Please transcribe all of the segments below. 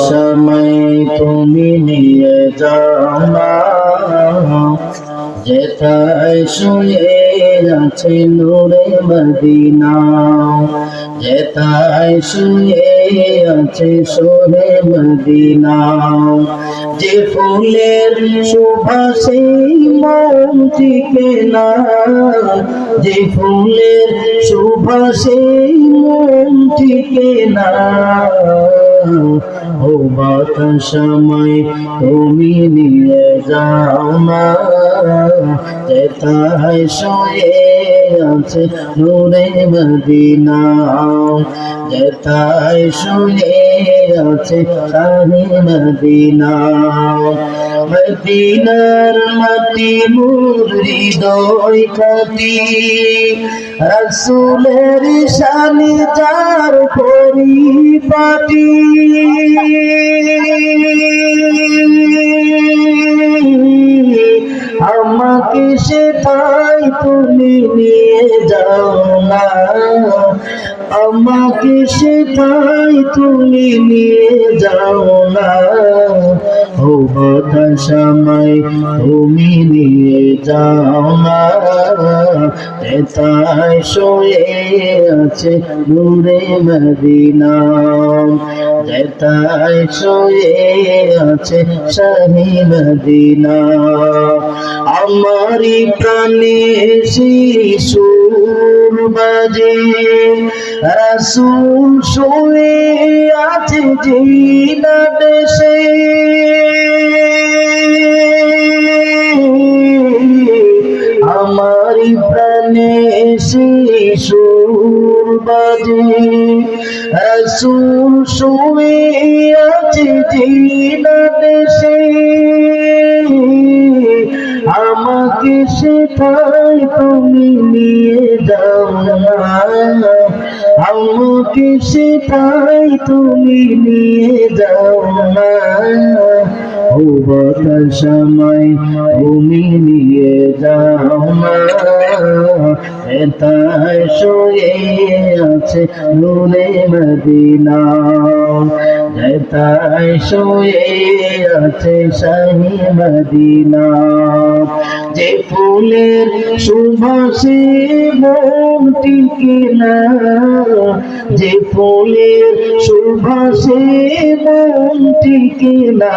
সময় তুমি নিয়ে যাও না, যেথায় শুয়ে আছে নূরে মদিনা, যেথায় শুয়ে আছে সোহে মদিনা। যে ফুলের সুবাসে মন টিকে না, যে ফুলের সুবাসে মন টিকে না, ও সময় তুমি নিয়ে যাও না, যেথায় শুয়ে আছে নূরে মদিনা, যেথায় শুয়ে আছে শাহে মদিনা। মদিনার মাটি মোর হৃদয় খাটি, রাসূলের শানে যার পরিপাটি, আমাকে সেথায় তুমি নিয়ে যাও না, আমাকে সেথায় তুমি নিয়ে যাও না, ও সময় তুমি নিয়ে যাও না, যেথায় শুয়ে আছে নূরে মদিনা, যেথায় শুয়ে আছে শাহে মদিনা। আমারি প্রাণে শিশুর বাজে, রাসূল শুয়ে আছে জিনা দেশে, আমারি প্রাণে শিশুর বাজে, রাসূল শুয়ে আছে জিনা দেশে, আমাকে সেথায় তুমি নিয়ে যাও না, আমাকে সেথায় তুমি নিয়ে যাও না, ও সময় তুমি নিয়ে যাও না, যেথায় শুয়ে আছে নূরে মদিনা, যেথায় শুয়ে আছে শাহে মদিনা। যে ফুলের সুবাসে মন টিকে না, যে ফুলের সুবাসে মন টিকে না,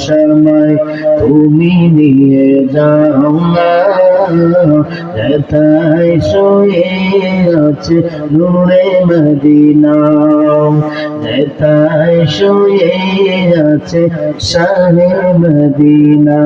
সময় তুমি নিয়ে যাও না, যেথায় শুয়ে আছে নূরে মদিনা, যেথায় শুয়ে আছে শাহে মদিনা।